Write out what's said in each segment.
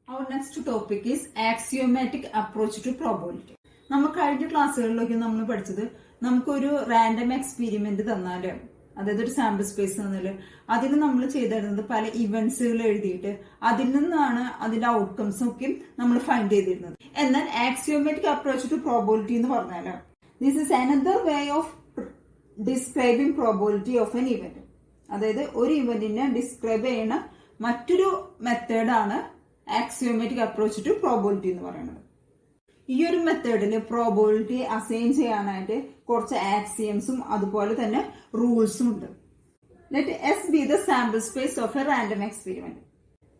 Our next topic is axiomatic approach to probability. നമ്മൾ കഴിഞ്ഞ ക്ലാസ്സുകളിലൊക്കെ നമ്മൾ പഠിച്ചത് നമുക്കൊരു റാൻഡം എക്സ്പെരിമെന്റ് തന്നാല്, അതായത് ഒരു സാമ്പിൾ സ്പേസ് തന്നാല് അതിന് നമ്മൾ ചെയ്തിരുന്നത് പല ഇവന്റ്സുകൾ എഴുതിയിട്ട് അതിൽ നിന്നാണ് അതിന്റെ ഔട്ട്കംസും ഒക്കെ നമ്മൾ ഫൈൻഡ് ചെയ്തിരുന്നത്. എന്നാൽ ആക്സിയോമാറ്റിക് അപ്രോച്ച് ടു പ്രോബബിലിറ്റി എന്ന് പറഞ്ഞാല് this is another way of describing probability of N event. അതായത് ഒരു ഇവന്റിനെ ഡിസ്ക്രൈബ് ചെയ്യുന്ന മറ്റൊരു മെത്തേഡാണ് ആക്സിയോമാറ്റിക് അപ്രോച്ച് ടു പ്രോബബിലിറ്റി എന്ന് പറയുന്നത്. ഈ ഒരു മെത്തേഡിൽ പ്രോബബിലിറ്റി അസൈൻ ചെയ്യാനായിട്ട് കുറച്ച് ആക്സിയംസും അതുപോലെ തന്നെ റൂൾസും ഉണ്ട്. Let us B the sample space of A random experiment.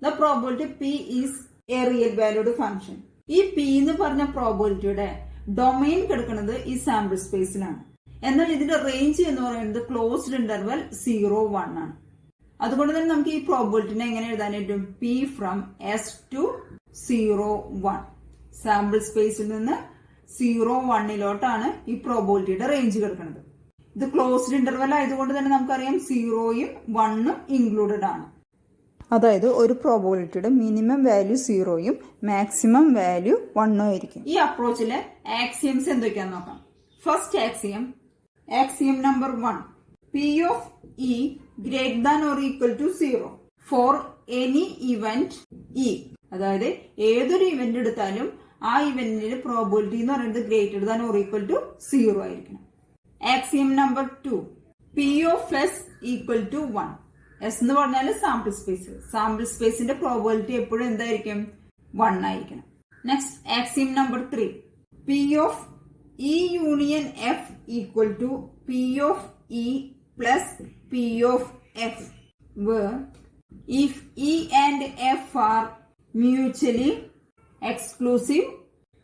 The probability P is A real valued function. ഈ പി എന്ന് പറഞ്ഞ പ്രോബബിലിറ്റിയുടെ ഡൊമൈൻ കിടക്കുന്നത് ഈ സാമ്പിൾ സ്പേസിലാണ്. എന്നാൽ ഇതിന്റെ റേഞ്ച് എന്ന് പറയുന്നത് ക്ലോസ്ഡ് ഇന്റർവൽ 0-1 ആണ്. അതുകൊണ്ട് തന്നെ നമുക്ക് ഈ പ്രോബബിലിറ്റിനെ എങ്ങനെ എഴുതാൻ പറ്റും? P from S to 0-1. Sample സ്പേസിൽ നിന്ന് 0-1 ഈ പ്രോബബിലിറ്റിയുടെ റേഞ്ച് കിടക്കുന്നത്. ഇത് ക്ലോസ്ഡ് ഇന്റർവൽ ആയതുകൊണ്ട് തന്നെ നമുക്കറിയാം 0യും 1ഉം ഇൻക്ലൂഡഡ് ആണ്. അതായത് ഒരു പ്രോബബിലിറ്റിയുടെ മിനിമം വാല്യൂ 0യും മാക്സിമം വാല്യൂ 1ഉം ആയിരിക്കും. ഈ അപ്രോച്ചിലെ ആക്സിയംസ് എന്തൊക്കെയാന്ന് നോക്കാം. First axiom number 1, P of E greater than or equal to 0 for any event E. അതായത് ഏതൊരു ഇവന്റ് എടുത്താലും ആ ഇവന്റിന്റെ പ്രോബബിലിറ്റി എന്ന് പറയുന്നത് greater than or equal to 0 ആയിരിക്കണം. Axiom number 2, P of S equal to 1. S എന്ന് പറഞ്ഞാൽ സാമ്പിൾ സ്പേസ്. സാമ്പിൾ സ്പേസിന്റെ പ്രോബബിലിറ്റി എപ്പോഴും എന്തായിരിക്കും? 1 ആയിരിക്കണം. Next axiom number 3, P of E union F equal to P of E plus P of F, where if E and F are mutually exclusive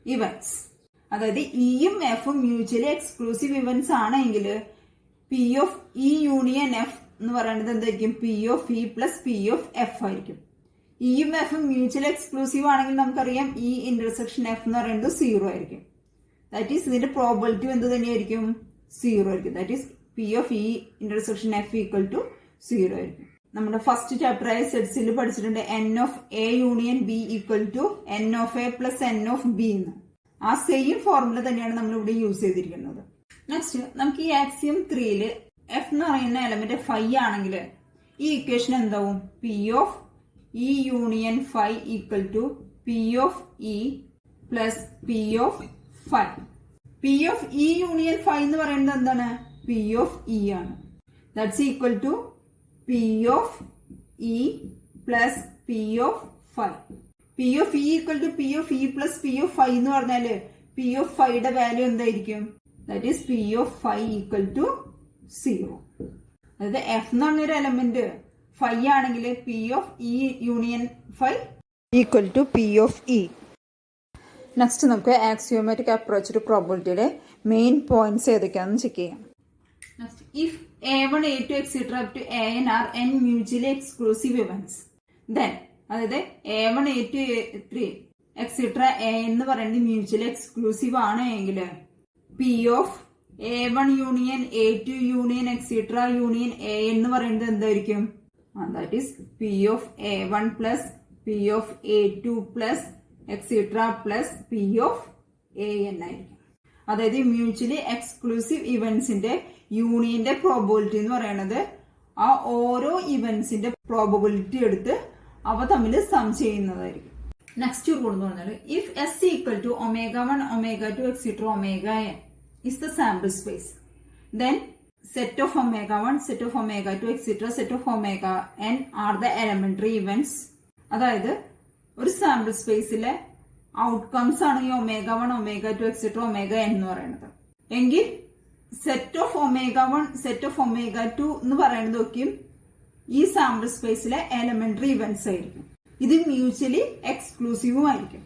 events. അതായത് ഇയും എഫും mutually exclusive events ആണെങ്കിൽ P of E union F എന്ന് പറയുന്നത് എന്തായിരിക്കും? P of E plus P of F ആയിരിക്കും. ഇയും എഫും mutually exclusive ആണെങ്കിൽ നമുക്കറിയാം ഇ ഇന്റർസെക്ഷൻ എഫ് എന്ന് പറയുന്നത് 0 ആയിരിക്കും. ദാറ്റ് ഈസ് ഇതിന്റെ പ്രോബബിലിറ്റി എന്ത് തന്നെയായിരിക്കും? 0 ആയിരിക്കും. That is P of E intersection F equal to 0 ആയിരിക്കും. നമ്മുടെ ഫസ്റ്റ് ചാപ്റ്ററായ സെറ്റ്സിൽ പഠിച്ചിട്ടുണ്ട് N of A union B equal to N of A plus N of B എന്ന്. ആ സെയിം ഫോർമുല തന്നെയാണ് നമ്മൾ ഇവിടെ യൂസ് ചെയ്തിരിക്കുന്നത്. നെക്സ്റ്റ് നമുക്ക് ഈ ആക്സിയം 3യില് എഫ് എന്ന് പറയുന്ന എലമെന്റ് 5 ആണെങ്കിൽ ഈ ഇക്വേഷൻ എന്താവും? P of E union 5 equal to P of E plus P of 5. P of E union 5 എന്ന് പറയുന്നത് എന്താണ്? പി ഓഫ് ഇ ആണ്. That's equal to P of E plus P of 5. P of E equal to P of E plus P of 5 എന്ന് പറഞ്ഞാല് P of 5യുടെ value എന്തായിരിക്കും? That is P of 5 equal to 0. അതായത് F എന്ന് പറഞ്ഞൊരു element 5 ആണെങ്കിൽ P of E union 5 equal to P of E. Next നമുക്ക് axiomatic approach to പ്രോബബിലിറ്റിയുടെ മെയിൻ പോയിന്റ്സ് ഏതൊക്കെയാണെന്ന് ചെക്ക് ചെയ്യാം. Next, if A1, A2, etc. up to AN are n mutually exclusive events, then അതായത് A1, A2, A3, etc. A എന്ന് പറയുന്നത് mutually exclusive ആണ് എങ്കിൽ P of A1 union A2 union etcetera union A എന്ന് പറയുന്നത് എന്തായിരിക്കും? That is P of A1 plus P of A2 plus etcetera plus P of AN ആയിരിക്കും. അതായത് mutually exclusive ഇവന്റ്സിന്റെ യൂണിയന്റെ പ്രോബബിലിറ്റി എന്ന് പറയുന്നത് ആ ഓരോ ഇവന്റ്സിന്റെ പ്രോബബിലിറ്റി എടുത്ത് അവ തമ്മിൽ സം ചെയ്യുന്നതായിരിക്കും. നെക്സ്റ്റ് റൂൾ എന്ന് പറഞ്ഞാൽ if S equal to omega one omega two etcetera omega N is the sample space, then set of omega one set of omega two etcetera set of omega N are the elementary events. അതായത് ഒരു sample സ്പേസിലെ outcomes ആണ് ഈ omega one omega two etcetera omega N എന്ന് പറയുന്നത്. എങ്കിൽ set of omega one set of omega two എന്ന് പറയുന്നതൊക്കെയും ഈ സാമ്പിൾ സ്പേസിലെ എലമെന്ററി ഇവന്റ്സ് ആയിരിക്കും. ഇത് മ്യൂച്വലി എക്സ്ക്ലൂസീവും ആയിരിക്കും.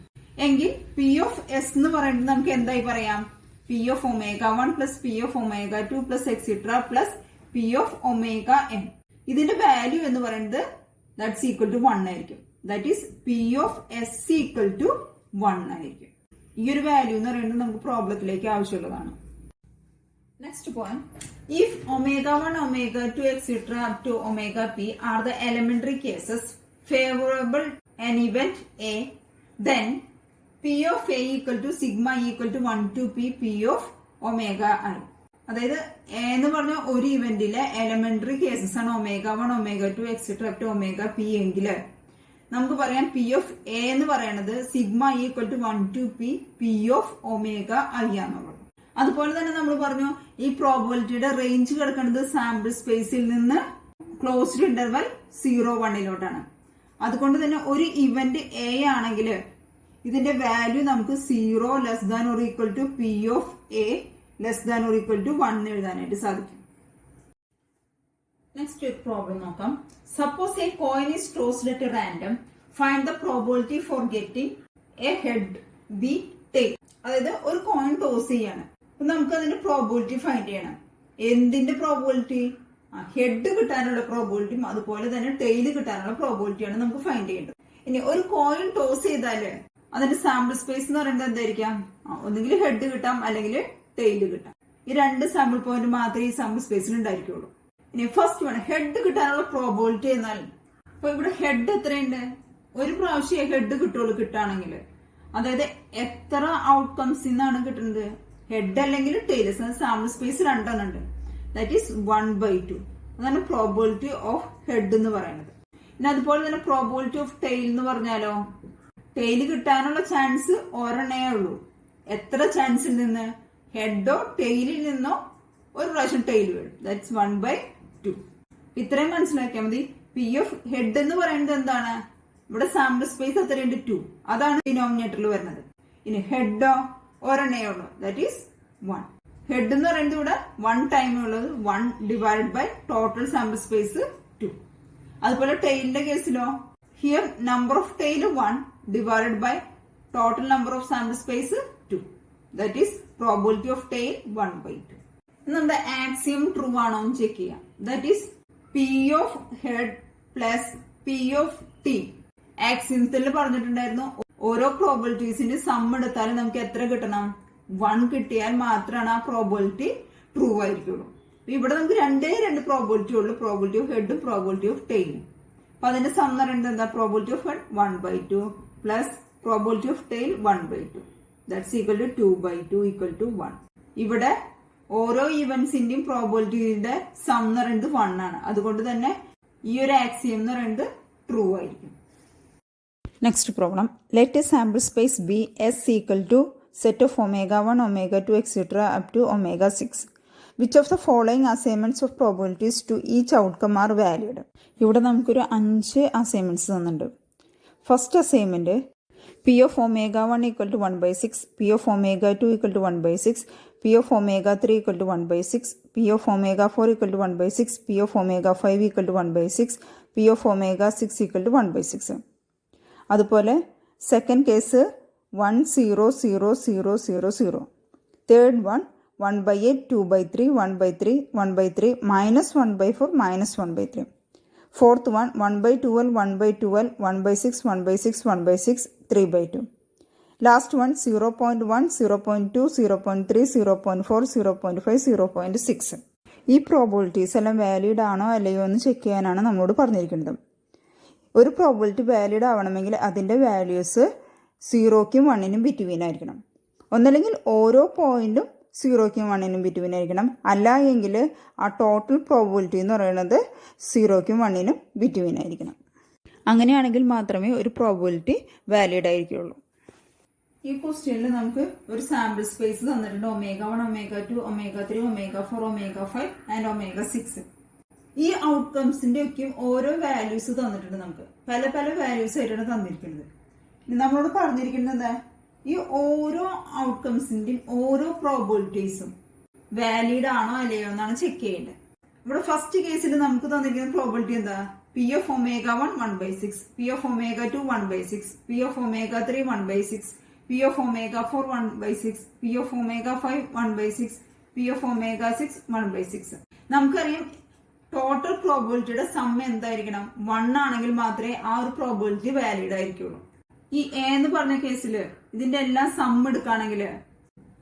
എങ്കിൽ പി ഓഫ് എസ് എന്ന് പറയുന്നത് നമുക്ക് എന്തായി പറയാം? P of omega one plus P of omega two plus etcetera plus P of omega N. ഇതിന്റെ വാല്യൂ എന്ന് പറയുന്നത് ദാറ്റ്സ് ഈക്വൽ ടു 1 ആയിരിക്കും. That is P of S equal to 1 ആയിരിക്കും. ഈ ഒരു വാല്യൂ എന്ന് പറയുന്നത് നമുക്ക് പ്രോബ്ലത്തിലേക്ക് ആവശ്യമുള്ളതാണ്. Next point, if omega1, omega2, etc. up to omega p are the elementary cases favorable an event A then P of A equal to sigma equal to 1 to P of omega I. അതായത് A എന്ന് പറഞ്ഞ ഒരു ഇവന്റിലെ elementary cases ആണ് omega 1, omega 2, etcetera up to omega P എങ്കിൽ നമുക്ക് പറയാം P of A എന്ന് പറയുന്നത് sigma equal to 1 to P of omega I ആണുള്ളത്. അതുപോലെ തന്നെ നമ്മൾ പറഞ്ഞു ഈ പ്രോബബിലിറ്റിയുടെ റേഞ്ച് കിടക്കുന്നത് സാമ്പിൾ സ്പേസിൽ നിന്ന് ക്ലോസ്ഡ് ഇന്റർവൽ 0-1 അതുകൊണ്ട് തന്നെ ഒരു ഇവന്റ് എ ആണെങ്കിൽ ഇതിന്റെ വാല്യൂ നമുക്ക് 0 less than or equal to P of A less than or equal to 1 എഴുതാനായിട്ട് സാധിക്കും. നെക്സ്റ്റ് ഒരു പ്രോബ്ലം നോക്കാം. Suppose a coin is tossed at random, find the probability for getting a head B tail. അതായത് ഒരു coin toss ചെയ്യാണ്, അപ്പൊ നമുക്ക് അതിന്റെ പ്രോബബിലിറ്റി ഫൈൻഡ് ചെയ്യണം. എന്തിന്റെ പ്രോബബിലിറ്റി? ഹെഡ് കിട്ടാനുള്ള പ്രോബബിലിറ്റിയും അതുപോലെ തന്നെ ടെയിൽ കിട്ടാനുള്ള പ്രോബബിലിറ്റിയാണ് നമുക്ക് ഫൈൻഡ് ചെയ്യേണ്ടത്. ഇനി ഒരു കോയിൻ ടോസ് ചെയ്താല് അതിന്റെ സാമ്പിൾ സ്പേസ് എന്ന് പറയുന്നത് എന്തായിരിക്കാം? ഒന്നുകിൽ ഹെഡ് കിട്ടാം അല്ലെങ്കിൽ ടെയിൽ കിട്ടാം. ഈ രണ്ട് സാമ്പിൾ പോയിന്റ് മാത്രമേ ഈ സാമ്പിൾ സ്പേസിൽ ഉണ്ടായിരിക്കുള്ളൂ. ഇനി ഫസ്റ്റ് വേണം ഹെഡ് കിട്ടാനുള്ള പ്രോബബിലിറ്റി എന്നാൽ, അപ്പൊ ഇവിടെ ഹെഡ് എത്രയുണ്ട്? ഒരു പ്രാവശ്യം ഹെഡ് കിട്ടുള്ളൂ കിട്ടാണെങ്കിൽ. അതായത് എത്ര ഔട്ട്കംസ് നിന്നാണ് കിട്ടുന്നത്? ഹെഡ് അല്ലെങ്കിൽ ടെയിൽ. സാമ്പിൾ സ്പേസ് രണ്ടെണ്ണം ഉണ്ട്. That is 1/2. അതാണ് പ്രോബബിലിറ്റി ഓഫ് ഹെഡ് എന്ന് പറയുന്നത്. പിന്നെ അതുപോലെ തന്നെ പ്രോബബിലിറ്റി ഓഫ് ടെയിൽ എന്ന് പറഞ്ഞാലോ, ടെയിൽ കിട്ടാനുള്ള ചാൻസ് ഒരെണ്ണേ ഉള്ളൂ. എത്ര ചാൻസിൽ നിന്ന്? ഹെഡോ ടെയിലിൽ നിന്നോ ഒരു പ്രാവശ്യം ടെയിൽ വീഴും. ദാറ്റ്സ് 1/2. ഇത്രയും മനസ്സിലാക്കിയാൽ മതി. പി ഓഫ് ഹെഡ് എന്ന് പറയുന്നത് എന്താണ്? ഇവിടെ സാമ്പിൾ സ്പേസ് എത്രയുണ്ട്? 2. അതാണ് ഡിനോമിനേറ്ററിൽ വരുന്നത്. ഇനി ഹെഡോ ഒരെണ്ണേ ഉള്ളൂ. That is 1. ഹെഡ് എന്ന് പറയുന്നത് ഇവിടെ 1 ടൈം ഉള്ളത്. 1 divide by total sample space 2. അതുപോലെ ടെയിലിന്റെ കേസിലോ, here number of tail 1 divided by total number of sample space 2. That is probability of tail 1/2. നമ്മുടെ ആക്സിയം ട്രൂ ആണോ എന്ന് ചെക്ക് ചെയ്യാം. That is P of head plus P of T. ആക്സിയത്തിൽ പറഞ്ഞിട്ടുണ്ടായിരുന്നു ഓരോ പ്രോബബിലിറ്റീസിന്റെ സം എടുത്താൽ നമുക്ക് എത്ര കിട്ടണം? 1 കിട്ടിയാൽ മാത്രമാണ് ആ പ്രോബബിലിറ്റി ട്രൂ ആയിരിക്കുള്ളൂ. ഇവിടെ നമുക്ക് രണ്ട് പ്രോബബിലിറ്റി ഉള്ളൂ. പ്രോബബിലിറ്റി ഓഫ് ഹെഡും പ്രോബബിലിറ്റി ഓഫ് ടെയിലും. അപ്പൊ അതിന്റെ സം എന്ന് പറയുന്നത് എന്താ? Probability of head 1/2 plus probability of tail 1/2. That's equal to 2/2 equal to 1. ഇവിടെ ഓരോ ഇവന്റ്സിന്റെയും പ്രോബബിലിറ്റിയുടെ സം എന്ന് പറയുന്നത് 1 ആണ്. അതുകൊണ്ട് തന്നെ ഈ ഒരു ആക്സിയം എന്ന് പറയുന്നത് ട്രൂ ആയിരിക്കും. Next problem. Let a sample space be S equal to set of omega 1, omega 2, etc. up to omega 6. Which of the following assignments of probabilities to each outcome are valid? ഇവിടെ നമുക്കൊരു 5 assignments തന്നിട്ടുണ്ട്. First assignment P of omega 1 equal to 1/6, P of omega 2 equal to 1/6, P of omega 3 equal to 1/6, P of omega 4 equal to 1/6, P of omega 5 equal to 1/6, P of omega 6 equal to 1/6. അതുപോലെ second case 1 0 0 0 0 0. Third one 1/8, 2/3, 1/3, 1/3, -1/4, -1/3. Fourth one 1/12, 1/12, 1/6, 1/6, 1/6, 3/2. Last one 0.1, 0.2, 0.3, 0.4, 0.5, 0.6. ഈ probabilities എല്ലാം valid ആണോ അല്ലയോ എന്ന് check ചെയ്യാനാണ് നമ്മളോട് പറഞ്ഞിരിക്കുന്നത്. ഒരു പ്രോബബിലിറ്റി വാലിഡ് ആവണമെങ്കിൽ അതിൻ്റെ വാല്യൂസ് 0ക്കും 1നും ബിറ്റ്വീൻ ആയിരിക്കണം. ഒന്നല്ലെങ്കിൽ ഓരോ പോയിന്റും 0ക്കും 1നും ബിറ്റ്വീൻ ആയിരിക്കണം. അല്ല എങ്കിൽ ആ ടോട്ടൽ പ്രോബബിലിറ്റി എന്ന് പറയുന്നത് 0ക്കും 1നും ബിറ്റ്വീൻ ആയിരിക്കണം. അങ്ങനെയാണെങ്കിൽ മാത്രമേ ഒരു പ്രോബബിലിറ്റി വാലിഡ് ആയിരിക്കുള്ളൂ. ഈ ക്വസ്റ്റ്യനിൽ നമുക്ക് ഒരു സാമ്പിൾ സ്പേസ് തന്നിട്ടുണ്ട്. omega 1, omega 2, omega 3, omega 4, omega 5 and omega 6. ഈ ഔട്ട്കംസിന്റെ ഒക്കെ ഓരോ വാല്യൂസ് തന്നിട്ടുണ്ട്. നമുക്ക് പല പല വാല്യൂസ് ആയിട്ടാണ് തന്നിരിക്കുന്നത്. നമ്മളോട് പറഞ്ഞിരിക്കുന്നത് ഈ ഓരോ ഔട്ട്കംസിന്റെയും ഓരോ പ്രോബബിലിറ്റീസും വാലിഡ് ആണോ അല്ലയോ എന്നാണ് ചെക്ക് ചെയ്യേണ്ടത്. ഇവിടെ ഫസ്റ്റ് കേസിൽ നമുക്ക് തന്നിരിക്കുന്ന പ്രോബബിലിറ്റി എന്താ? P of omega 1 1/6, P of omega 2 1/6, P of omega 3 1/6, P of omega 4 1/6, P of omega 5 1/6, P of omega 6 1/6. നമുക്കറിയാം ടോട്ടൽ പ്രോബബിലിറ്റിയുടെ സം എന്തായിരിക്കണം? 1 ആണെങ്കിൽ മാത്രമേ ആ ഒരു പ്രോബബിലിറ്റി വാലിഡ് ആയിരിക്കുള്ളൂ. ഈ എ എന്ന് പറഞ്ഞ കേസിൽ ഇതിന്റെ എല്ലാം സം എടുക്കുകയാണെങ്കിൽ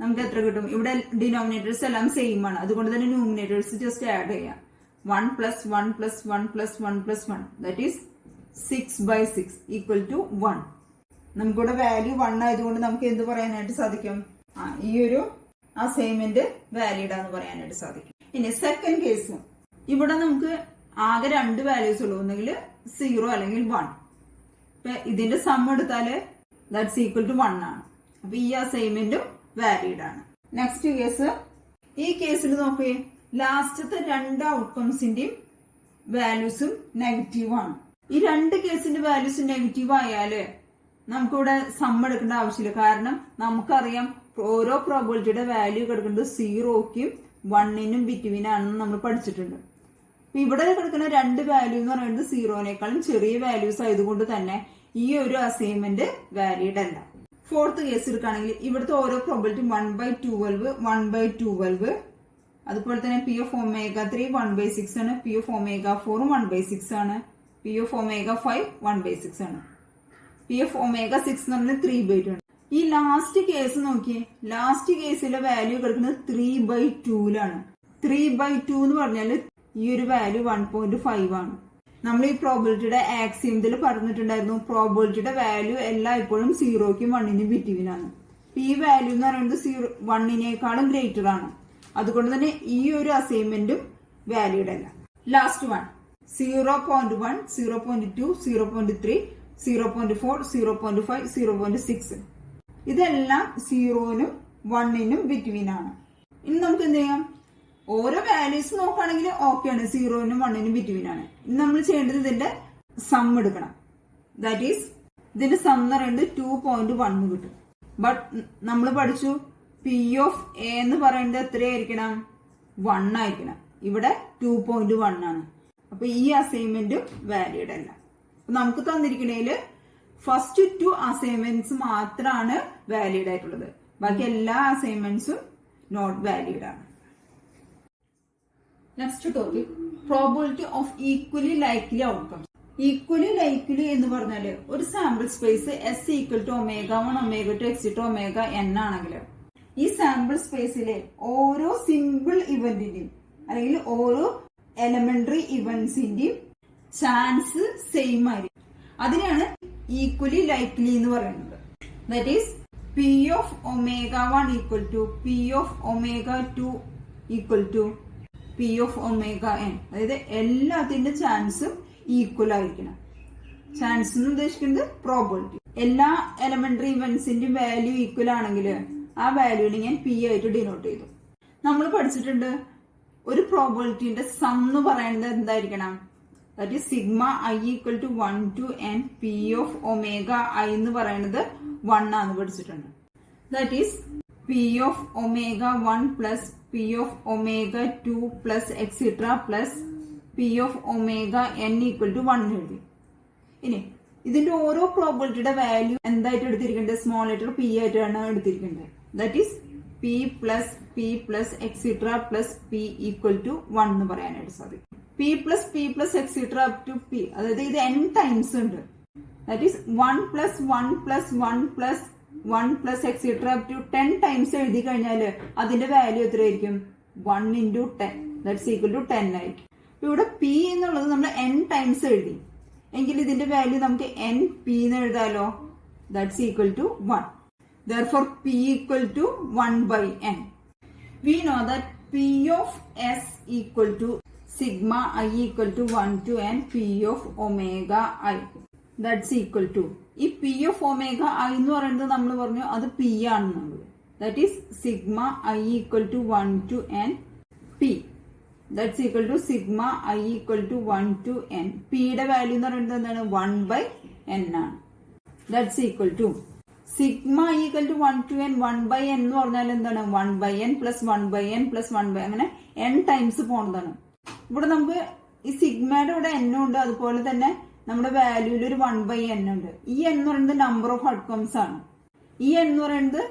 നമുക്ക് എത്ര കിട്ടും? ഇവിടെ ഡിനോമിനേറ്റേഴ്സ് എല്ലാം സെയിം ആണ്. അതുകൊണ്ട് തന്നെ ന്യൂമിനേറ്റേഴ്സ് ജസ്റ്റ് ആഡ് ചെയ്യാം. 1 + 1 + 1 + 1 + 1 ദാറ്റ് ഈസ് 6/6 ഈക്വൽ ടു 1. നമുക്കിവിടെ വാല്യൂ 1 ആയതുകൊണ്ട് നമുക്ക് എന്ത് പറയാനായിട്ട് സാധിക്കും? ഈ ഒരു അസൈൻമെന്റ് വാലിഡ് ആണെന്ന് പറയാനായിട്ട് സാധിക്കും. ഇനി സെക്കൻഡ് കേസ്, ഇവിടെ നമുക്ക് ആകെ 2 വാല്യൂസ് ഉള്ളൂ, ഒന്നുകിൽ 0 അല്ലെങ്കിൽ 1. ഇപ്പൊ ഇതിന്റെ സം എടുത്താല് ദാറ്റ്സ് ഈക്വൽ ടു 1 ആണ്. അപ്പൊ ഈ അസൈൻമെന്റും വാലിഡ് ആണ്. നെക്സ്റ്റ് കേസ്, ഈ കേസിൽ നോക്കുകയെ ലാസ്റ്റത്തെ 2 ഔട്ട്കംസിന്റെയും വാല്യൂസും നെഗറ്റീവ് ആണ്. ഈ 2 കേസിന്റെ വാല്യൂസ് നെഗറ്റീവ് ആയാല് നമുക്കിവിടെ സം എടുക്കേണ്ട ആവശ്യമില്ല. കാരണം നമുക്കറിയാം ഓരോ പ്രോബിലിറ്റിയുടെ വാല്യൂ കിടക്കുന്നത് 0ക്കും 1നും ബിറ്റ്വീൻ ആണെന്ന് നമ്മൾ പഠിച്ചിട്ടുണ്ട്. ഇവിടെ കിടക്കുന്ന 2 വാല്യൂ എന്ന് പറയുന്നത് 0നേക്കാളും ചെറിയ വാല്യൂസ് ആയതുകൊണ്ട് തന്നെ ഈ ഒരു അസൈൻമെന്റ് വാലിഡ് അല്ല. ഫോർത്ത് കേസ് എടുക്കുകയാണെങ്കിൽ ഇവിടുത്തെ ഓരോ പ്രോബിലിറ്റി 1/12 1/12, അതുപോലെ തന്നെ പി ഓഫ് ഒമേഗ 3 1/6 ആണ്, പി ഓഫ് ഒമേഗ 4 1/6 ആണ്, പി ഓഫ് ഒമേഗ 5 1/6 ആണ്, പി ഓഫ് ഒമേഗ 6 എന്ന് പറഞ്ഞാൽ 3/2 ആണ്. ഈ ലാസ്റ്റ് കേസ് നോക്കിയേ, ലാസ്റ്റ് കേസിലെ വാല്യൂ കിടക്കുന്നത് 3/2ലാണ്. 3/2 എന്ന് പറഞ്ഞാൽ ഈ ഒരു വാല്യൂ 1.5 ആണ്. നമ്മൾ ഈ പ്രോബിലിറ്റിയുടെ ആക്സിയത്തിൽ പറഞ്ഞിട്ടുണ്ടായിരുന്നു, പ്രോബിലിറ്റിയുടെ വാല്യൂ എല്ലായ്പ്പോഴും 0ക്കും 1നും ബിറ്റ്വീൻ ആണ്. ഈ വാല്യൂ എന്ന് പറയുന്നത് 1നേക്കാളും ഗ്രേറ്റർ ആണ്. അതുകൊണ്ട് തന്നെ ഈ ഒരു അസൈൻമെന്റും വാലിഡ് അല്ല. ലാസ്റ്റ് വൺ 0.1 0.2 0.3 0.4 0.5 0.6 ഇതെല്ലാം 0നും 1നും ബിറ്റ്വീൻ ആണ്. ഇനി നമുക്ക് എന്ത് ചെയ്യാം, ഓരോ വാല്യൂസ് നോക്കുകയാണെങ്കിൽ ഓക്കെ ആണ്, 0നും 1നും ബിറ്റ്വീൻ ആണ്. ഇനി നമ്മൾ ചെയ്യേണ്ടത് ഇതിന്റെ സം എടുക്കണം. ദാറ്റ് ഈസ് ഇതിന്റെ സം എന്ന് പറയുന്നത് 2.1 കിട്ടും. ബട്ട് നമ്മൾ പഠിച്ചു പി ഓഫ് എ എന്ന് പറയുന്നത് എത്രയായിരിക്കണം? 1 ആയിരിക്കണം. ഇവിടെ 2.1 ആണ്. അപ്പൊ ഈ അസൈൻമെന്റ് വാലിഡ് അല്ല. നമുക്ക് തന്നിരിക്കണേല് ഫസ്റ്റ് 2 അസൈൻമെന്റ്സ് മാത്രമാണ് വാലിഡ് ആയിട്ടുള്ളത്. ബാക്കി എല്ലാ അസൈൻമെന്റ്സും നോട്ട് വാലിഡ് ആണ്. Next topic, probability of equally likely outcome. Equally likely എന്ന് പറഞ്ഞാല് ഒരു sample space S equal to ω1 ω2 etcetera ωn ആണെങ്കിൽ ഈ സാമ്പിൾ സ്പേസിലെ ഓരോ സിംഗിൾ ഇവന്റിന്റെയും അല്ലെങ്കിൽ ഓരോ എലമെന്ററി ഇവന്റ്സിന്റെയും ചാൻസ് സെയിം ആയിരിക്കും. അതിനെയാണ് ഈക്വലി ലൈക്ലി എന്ന് പറയുന്നത്. That is P of ω1 equal to P of ω2 equal to P of ωn. അതായത് എല്ലാത്തിന്റെ ചാൻസും ഈക്വൽ ആയിരിക്കണം. ചാൻസ് എന്ന് ഉദ്ദേശിക്കുന്നത് പ്രോബിലിറ്റി. എല്ലാ എലമെന്ററി ഇവന്റ്സിന്റെ വാല്യൂ ഈക്വൽ ആണെങ്കിൽ ആ വാല്യൂനെ ഞാൻ പി ആയിട്ട് ഡിനോട്ട് ചെയ്തു. നമ്മൾ പഠിച്ചിട്ടുണ്ട് ഒരു പ്രോബിലിറ്റിന്റെ സം എന്ന് പറയുന്നത് എന്തായിരിക്കണം? That is sigma I equal to 1 to n P of omega I എന്ന് പറയുന്നത് 1 ആണെന്ന് പഠിച്ചിട്ടുണ്ട്. That is P of omega 1 plus P of omega 2 plus etcetera plus P of omega n equal to 1 എഴുതി. ഇനി ഇതിന്റെ ഓരോ പ്രോബിലിറ്റിയുടെ വാല്യൂ എന്തായിട്ട് എടുത്തിരിക്കേണ്ടത്? Small letter P ആയിട്ടാണ് എടുത്തിരിക്കേണ്ടത്. That is P plus etcetera plus P equal to 1 എന്ന് പറയാനായിട്ട് സാധിക്കും. P plus etcetera up to P, അതായത് ഇത് n ടൈംസ് ഉണ്ട്. That is 1 plus 1 plus 1 plus 1 plus etcetera up to 10 times എഴുതി കഴിഞ്ഞാൽ അതിന്റെ വാല്യൂ എത്രയായിരിക്കും? 1 into 10 ദാറ്റ്സ് ഈക്വൽ ടു 10 ആയിരിക്കും. ഇവിടെ പി എന്നുള്ളത് നമ്മൾ n ടൈംസ് എഴുതി എങ്കിൽ ഇതിന്റെ വാല്യൂ നമുക്ക് n p എന്ന് എഴുതാലോ. That's equal to 1. Therefore p equal to 1 by n. We know that p of s equal to sigma I equal to 1 to n p of omega i. That's equal to ഈ p of omega i എന്ന് പറയുന്നത് നമ്മൾ പറഞ്ഞു അത് p ആണെന്നുള്ളത്. That is sigma I equal to 1 to n p. That's equal to sigma I equal to 1 to n. p യുടെ value എന്ന് പറയുന്നത് എന്താണ്? 1 by n ആണ്. That's equal to sigma equal to 1 to n 1 by n എന്ന് പറഞ്ഞാൽ എന്താണ്? 1 by n plus 1 by n plus 1 by അങ്ങനെ n times പോണതാണ്. ഇവിടെ നമുക്ക് ഈ സിഗ്മയുടെ ഇവിടെ n ഉണ്ട്, അതുപോലെ തന്നെ നമ്മുടെ വാല്യൂയിൽ ഒരു 1 by n ഉണ്ട്. ഈ n എന്ന് പറയുന്നത് നമ്പർ ഓഫ് ഔട്ട്കംസ് ആണ്. ഈ n എന്ന് പറയുന്നത്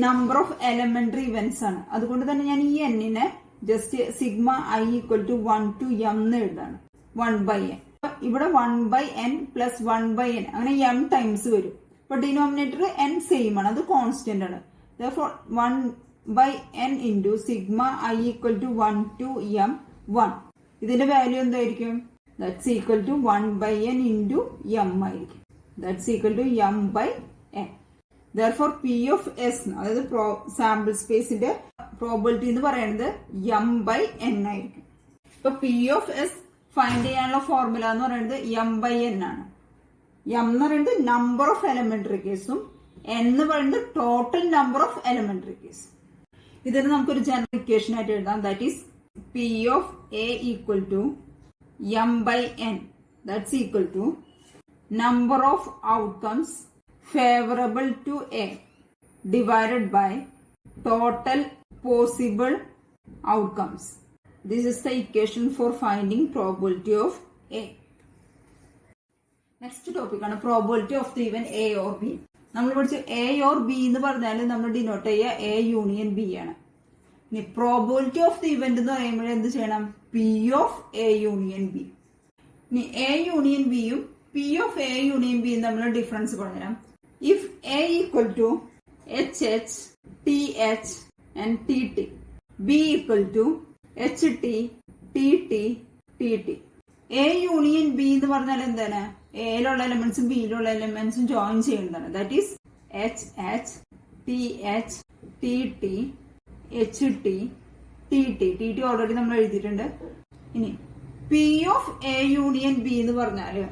നമ്പർ ഓഫ് എലമെന്ററി ഇവന്റ്സ് ആണ്. അതുകൊണ്ട് തന്നെ ഞാൻ ഈ n-നെ just sigma I equal to 1 to m എന്ന് എഴുതാണ്. 1 by n. ഇവിടെ 1 by n plus 1 by n അങ്ങനെ m ടൈംസ് വരും. ഇപ്പൊ ഡിനോമിനേറ്റർ n സെയിം ആണ്, അത് കോൺസ്റ്റന്റ് ആണ്. therefore 1 by n into sigma I equal to 1 to m 1. ഇതിന്റെ വാല്യൂ എന്തായിരിക്കും? That's equal to 1 by n into m ആയിരിക്കും. That's equal to M by N. Therefore P of S അതായത് സാമ്പിൾ സ്പേസിന്റെ probability എന്ന് പറയുന്നത് എം ബൈ എൻ ആയിരിക്കും. ഇപ്പൊ P of S ഫൈൻഡ് ചെയ്യാനുള്ള ഫോർമുല എന്ന് പറയുന്നത് എം ബൈ എൻ ആണ്. എം എന്ന് പറയുന്നത് നമ്പർ ഓഫ് എലമെന്ററി കേസും എൻ എന്ന് പറയുന്നത് total number of elementary case. ഇതിന് നമുക്കൊരു ജനറൽ ഇക്വേഷൻ ആയിട്ട് എഴുതാം. That is P of A equal to M by N. That's equal to number of outcomes favorable to A divided by total possible outcomes. This is the equation for finding probability of A. Next topic ആണ് probability of the event A or B. നമ്മൾ പഠിച്ച A or B എന്ന് പറഞ്ഞാൽ നമ്മൾ denote ചെയ്യുക A union B ആണ്. ഇനി probability of the event എന്ന് പറയുമ്പോൾ എന്ത് ചെയ്യണം? P of A union B. ഇനി A യൂണിയൻ B യും P of A union B തമ്മിലുള്ള ഡിഫറൻസ് പറഞ്ഞുതരാം. If A equal to HH, TH and TT, B equal to HT, TT, TT. A union B എന്ന് പറഞ്ഞാൽ എന്താണ്? എയിലുള്ള എലമെന്റ്സും ബിയിലുള്ള എലമെന്റ്സും join ചെയ്യുന്നതാണ്. That is HH, TH, TT, HT, TT. TT already നമ്മൾ എഴുതിയിട്ടുണ്ട്. ഇനി P of A union B എന്ന് പറഞ്ഞാല്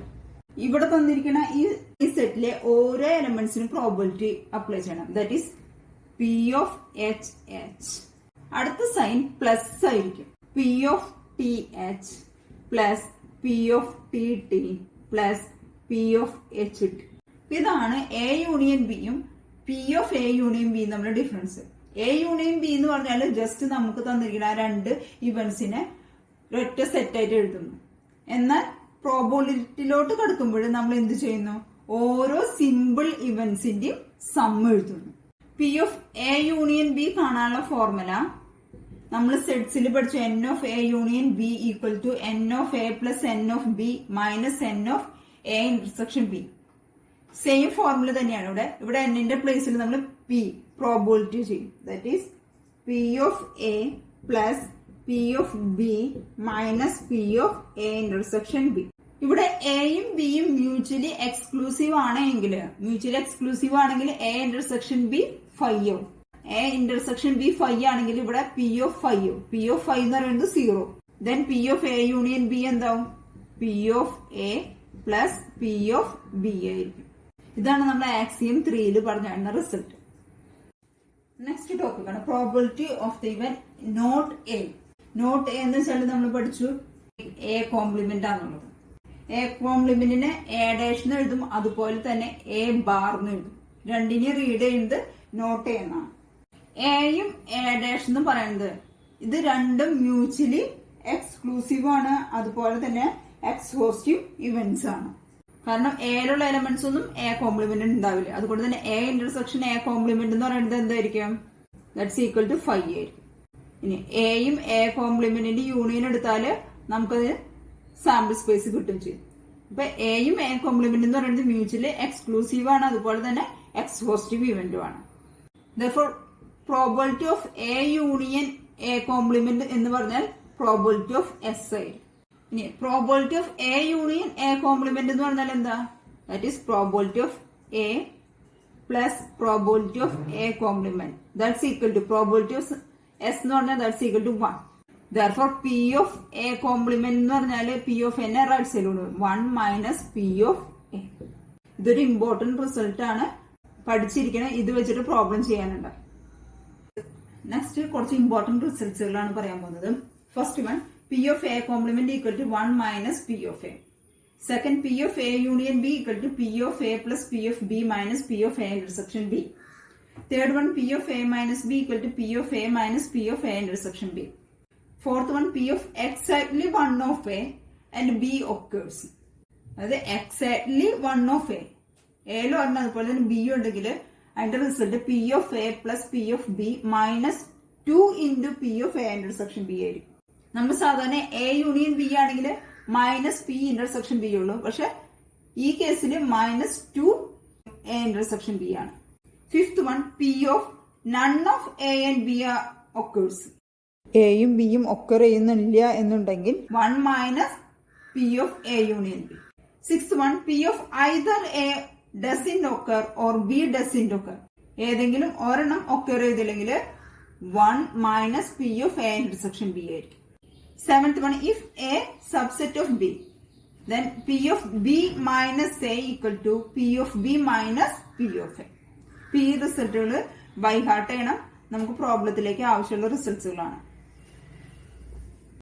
ഇവിടെ തന്നിരിക്കുന്ന ഈ സെറ്റിലെ ഓരോ എലമെന്റ്സിനും പ്രോബിലിറ്റി അപ്ലൈ ചെയ്യണം. That is P of HH. അടുത്ത സൈൻ പ്ലസ് ആയിരിക്കും. P of TH plus P of TT plus P of HT. ഇതാണ് A യൂണിയൻ ബിയും P of A യൂണിയൻ ബിയും തമ്മിലുള്ള ഡിഫറൻസ്. A യൂണിയൻ ബി എന്ന് പറഞ്ഞാൽ ജസ്റ്റ് നമുക്ക് തന്നിരിക്കുന്ന രണ്ട് ഇവന്റ്സിനെ ഒറ്റ സെറ്റായിട്ട് എഴുതുന്നു. എന്നാൽ പ്രോബിലിറ്റിയിലോട്ട് കടക്കുമ്പോൾ നമ്മൾ എന്ത് ചെയ്യുന്നു? ഓരോ സിമ്പിൾ ഇവന്റ്സിന്റെയും സം എഴുതുന്നു. P of A union B കാണാനുള്ള ഫോർമുല നമ്മൾ സെറ്റ്സിൽ പഠിച്ചു. N of A union B equal to N of A plus N of B minus N of A intersection B. Same formula തന്നെയാണ് ഇവിടെ Nന്റെ പ്ലേസിൽ നമ്മൾ P പ്രോബിലിറ്റി ചെയ്യും. ദാറ്റ് is P of A plus P of B minus P of A intersection B. ഇവിടെ എയും ബിയും മ്യൂച്വലി എക്സ്ക്ലൂസീവ് ആണെങ്കിൽ A ഇന്റർസെക്ഷൻ B ഫൈ ആവും. A ഇന്റർസെക്ഷൻ B ഫൈ ആണെങ്കിൽ ഇവിടെ P of ഫൈ ആവും. P of ഫൈ എന്ന് പറയുന്നത് 0. Then P of A union B എന്താവും? P of A plus P of B ആയിരിക്കും. ഇതാണ് നമ്മുടെ ആക്സിയം 3 പറഞ്ഞ റിസൾട്ട്. നെക്സ്റ്റ് ടോപ്പിക് ആണ് probability of the event not A. Not A എന്ന് വെച്ചാൽ നമ്മൾ പഠിച്ചു A കോംപ്ലിമെന്റ് ആണെന്നുള്ളത്. A കോംപ്ലിമെന്റിനെ A ഡാഷ് എഴുതും, അതുപോലെ തന്നെ A ബാർ എന്ന് എഴുതും. രണ്ടിനെ റീഡ് ചെയ്യുന്നത് നോട്ട് A എന്നാണ്. എയും A ഡാഷ് എന്ന് പറയുന്നത് ഇത് രണ്ടും മ്യൂച്വലി എക്സ്ക്ലൂസീവ് ആണ്, അതുപോലെ തന്നെ എക്സ്ഹോസ്റ്റീവ് ഇവന്റ്സ് ആണ്. കാരണം എയിലുള്ള എലമെന്റ്സ് ഒന്നും A കോംപ്ലിമെന്റ് ഉണ്ടാവില്ല. അതുകൊണ്ട് തന്നെ A ഇന്റർസെക്ഷൻ A കോംപ്ലിമെന്റ് എന്ന് പറയുന്നത് എന്തായിരിക്കും? ദാറ്റ്സ് ഈക്വൽ ടു 5 ആയിരിക്കും. ഇനി എയും A കോംപ്ലിമെന്റിന്റെ യൂണിയൻ എടുത്താല് നമുക്കത് സാമ്പിൾ സ്പേസ് കിട്ടും ചെയ്യും. ഇപ്പൊ എയും A കോംപ്ലിമെന്റ് എന്ന് പറയുന്നത് മ്യൂച്വലി എക്സ്ക്ലൂസീവ് ആണ്, അതുപോലെ തന്നെ എക്സ്ഹോസ്റ്റീവ് ഇവന്റും ആണ്. Therefore probability of A union A complement എന്ന് പറഞ്ഞാൽ പ്രോബിലിറ്റി ഓഫ് S ആയിരിക്കും. ഇനി probability of A union A complement എന്ന് പറഞ്ഞാൽ എന്താ? That is probability of A plus probability of A complement. That's equal to probability of S എന്ന് പറഞ്ഞാൽ that's equal to 1. Therefore P of A complement എന്ന് പറഞ്ഞാൽ P of N right സൈഡിലുണ്ട് 1 minus P of A. ഇതൊരു important result ആണ്, പഠിച്ചിരിക്കണം. ഇത് വെച്ചിട്ട് പ്രോബ്ലം ചെയ്യാനുണ്ട്. നെക്സ്റ്റ് കുറച്ച് ഇമ്പോർട്ടന്റ് റിസൾട്ട്സുകളാണ് പറയാൻ പോകുന്നത്. First one P of A complement equal to 1 minus P of A. Second P of A union B equal to P of A plus P of B minus P of A intersection B. Third one P of A minus B equal to P of A minus P of A intersection B. Fourth one, P of exactly one of A and B occurs. അതായത് exactly one of A. എയിലും ഒരെണ്ണം അതുപോലെ തന്നെ B ഉണ്ടെങ്കിൽ അതിന്റെ result P of A plus P of B minus 2 into P of A intersection B ആയിരിക്കും. നമ്മൾ സാധാരണ A union B ആണെങ്കിൽ മൈനസ് P ഇന്റർസെക്ഷൻ B ഉള്ളൂ. പക്ഷെ ഈ കേസിൽ മൈനസ് 2 A ഇന്റർസെക്ഷൻ B ആണ്. Fifth one P of none of A and B occurs. എയും ബിയും ഒക്കർ ചെയ്യുന്നില്ല എന്നുണ്ടെങ്കിൽ 1 minus P of A union B. Six one P of either A doesn't occur or B doesn't occur. ഏതെങ്കിലും ഒരെണ്ണം occur ചെയ്തില്ലെങ്കിൽ 1 minus P of A intersection B ആയിരിക്കും. 7th one, if a subset of b, then p of b minus a equal to p of b minus p of a. p റിസൾട്ടുകൾ by heart ചെയ്യണം. നമുക്ക് പ്രോബ്ലത്തിലേക്ക് ആവശ്യമുള്ള റിസൾട്ട്സുകളാണ്.